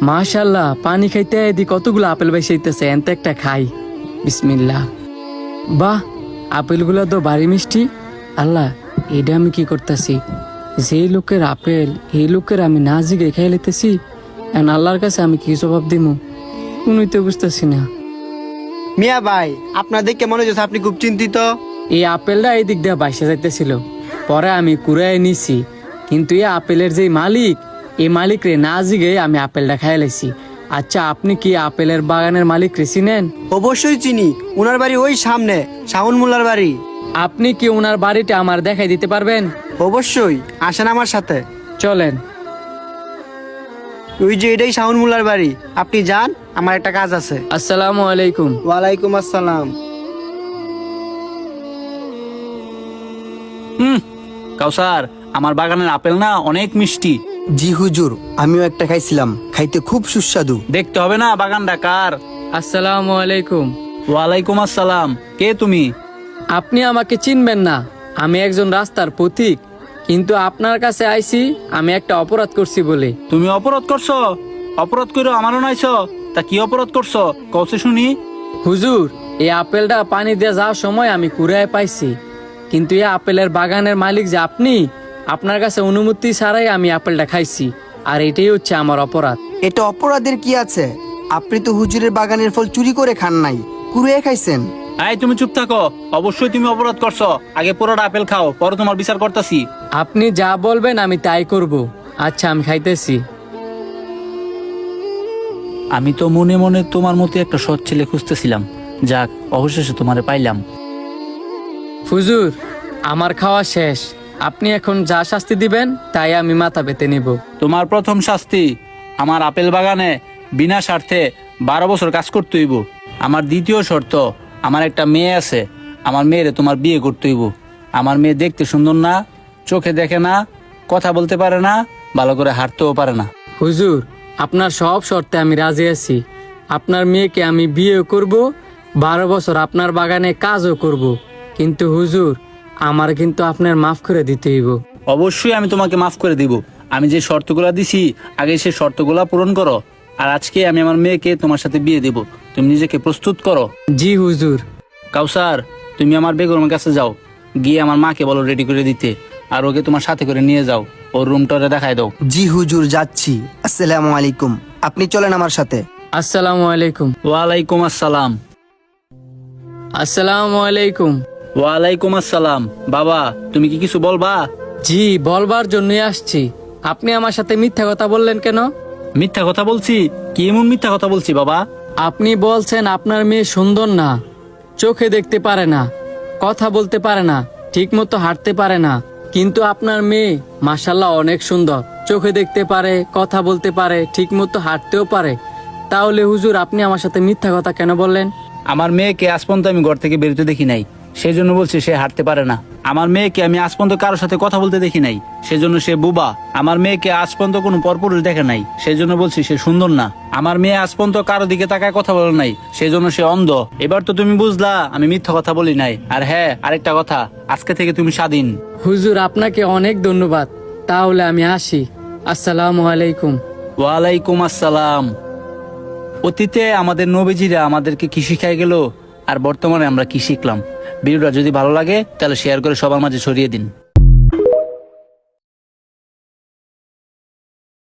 মাশাআল্লাহ, পানি খাইতে এদিকে কতগুলো আপেল বাইসাইতেছে, এনতে একটা খাই। বিসমিল্লাহ। বাহ, আপেলগুলো তো ভারী মিষ্টি। আল্লাহ, এটা আমি কি করতেছি? যে লোকের আপেল এই লোকের আমি না জিগে খাই লেতেছি, এখন আল্লাহর কাছে আমি কি জবাব দিব কোনই তো বুঝতেছি না। মিয়া ভাই, আপনার দেখে মনে হচ্ছে আপনি খুব চিন্তিত। এই আপেলটা এই দিক দিয়ে বাইসে যাইতেছিল, পরে আমি কুড়াই নিছি, কিন্তু এই আপেলের যে মালিক, এই মালিক রে না জিগে আমি আপেলটা খাই লাইছি। আচ্ছা, আপনি কি আপেলের বাগানের মালিক রে চিনেন? অবশ্যই চিনি, ওনার বাড়ি ওই সামনে, শাওন মোল্লার বাড়ি। আপনি কি ওনার বাড়িটা আমার দেখাই দিতে পারবেন? অবশ্যই, আসেন আমার সাথে। চলেন। ওই যে এটাই শাওন মোল্লার বাড়ি, আপনি যান, আমার একটা কাজ আছে। আসসালামু আলাইকুম। ওয়ালাইকুম আসসালাম। কাউসার, আমার বাগানের আপেল না অনেক মিষ্টি। জি হুজুর, আমিও একটা খাইছিলাম, খাইতে খুব সুস্বাদু। দেখতে হবে না বাগানটা কার? আসসালামু আলাইকুম। ওয়ালাইকুম আসসালাম। কে তুমি? আপনি আমাকে চিনবেন না, আমি একজন রাস্তার পথিক, কিন্তু আপনার কাছে আইছি আমি একটা অপরাধ করছি বলে। তুমি অপরাধ করছো? অপরাধ করে আমারও নাইছো? তা কি অপরাধ করছো কওছে শুনি। হুজুর, এই আপেলটা পানি দিয়ে যাওয়ার সময় আমি কুড়ায় পাইছি, কিন্তু এই আপেলের বাগানের মালিক যে আপনি, আপনার কাছে অনুমতি ছাড়াই আমি আপেলটা খাইছি, আর এটাই হচ্ছে আমার অপরাধ। এটা অপরাধের কি আছে? আপনি তো হুজুরের বাগানের ফল চুরি করে খান নাই, কুড়িয়ে খাইছেন। এই তুমি চুপ থাকো, অবশ্যই তুমি অপরাধ করছো। আগে পুরোটা আপেল খাও, পরে তোমার বিচার করতেছি। আপনি যা বলবেন আমি তাই করব। আচ্ছা, আমি খাইতেছি। আমি তো মনে মনে তোমার মতো একটা সৎ ছেলে খুঁজতেছিলাম, যাক অবশেষে তোমারে পাইলাম। হুজুর, আমার খাওয়া শেষ, আপনি এখন যা শাস্তি দিবেন তাই আমি মাথা পেতে নিব। তোমার প্রথম শাস্তি, আমার আপেল বাগানে বিনা স্বার্থে 12 বছর কাজ করতে হইব। আমার দ্বিতীয় শর্ত, আমার একটা মেয়ে আছে, আমার মেয়েরে তোমার বিয়ে করতে হইব। আমার মেয়ে দেখতে সুন্দর না, চোখে দেখে না, কথা বলতে পারে না, ভালো করে হাঁটতেও পারে না। হুজুর, আপনার সব শর্তে আমি রাজি আছি। আপনার মেয়েকে আমি বিয়ে করব, 12 বছর আপনার বাগানে কাজও করব, কিন্তু হুজুর আমার কিন্তু আপনার মাফ করে দিতে হইব। অবশ্যই আমি তোমাকে মাফ করে দিব। আমি যে শর্তগুলা দিছি আগে সেই শর্তগুলা পূরণ করো, আর আজকে আমি আমার মেয়েকে তোমার সাথে বিয়ে দেব। তুমি নিজেকে প্রস্তুত করো। জি হুজুর। কাউসার, তুমি আমার বেগমের কাছে যাও, গিয়ে আমার মাকে বলো রেডি করে দিতে, আর ওকে তোমার সাথে করে নিয়ে যাও, ওর রুমটারে দেখায় দাও। জি হুজুর, যাচ্ছি। আসসালামু আলাইকুম, আপনি চলেন আমার সাথে। আসসালামু আলাইকুম। ওয়ালাইকুম আসসালাম। আসসালামু আলাইকুম। ওয়ালাইকুম আসসালাম। বাবা, তুমি কি কিছু বলবা? জি, বলবার জন্যই আসছি। আপনি আমার সাথে মিথ্যা কথা বললেন কেন? মিথ্যা কথা বলছি? কি এমন মিথ্যা কথা বলছি বাবা? আপনি বলছেন আপনার মেয়ে সুন্দর না, চোখে দেখতে পারে না, কথা বলতে পারে না, ঠিক মতো হাঁটতে পারে না, কিন্তু আপনার মেয়ে মাশাআল্লাহ অনেক সুন্দর, চোখে দেখতে পারে, কথা বলতে পারে, ঠিক মতো হাঁটতেও পারে। তাহলে হুজুর আপনি আমার সাথে মিথ্যা কথা কেন বললেন? আমার মেয়েকে আজ পর্যন্ত আমি ঘর থেকে বেরোতে দেখি নাই, সেই জন্য বলছি সে হাঁটতে পারে না। আমার মেয়েকে আমি আজ পর্যন্ত কারোর সাথে কথা বলতে দেখি নাই, সেজন্য সে বুবা। আমার মেয়েকে আজ পর্যন্ত কোনো পরপুরুষ দেখে নাই, সেই জন্য বলছি সে সুন্দর না। আমার মেয়ে আজ পর্যন্ত কারো দিকে তাকায় কথা বলে নাই, সেই জন্য সে অন্ধ। এবার তো তুমি বুঝলা আমি মিথ্যা কথা বলি নাই। আর হ্যাঁ, আরেকটা কথা, আজকে থেকে তুমি স্বাধীন। হুজুর আপনাকে অনেক ধন্যবাদ। তাহলে আমি আসি। আসসালামু আলাইকুম। ওয়ালাইকুম আসসালাম। অতীতে আমাদের নবীজিরা আমাদেরকে কি শিখাই গেল, আর বর্তমানে আমরা কি শিখলাম? ভিডিওটা যদি ভালো লাগে তাহলে শেয়ার করে সবার মাঝে ছড়িয়ে দিন।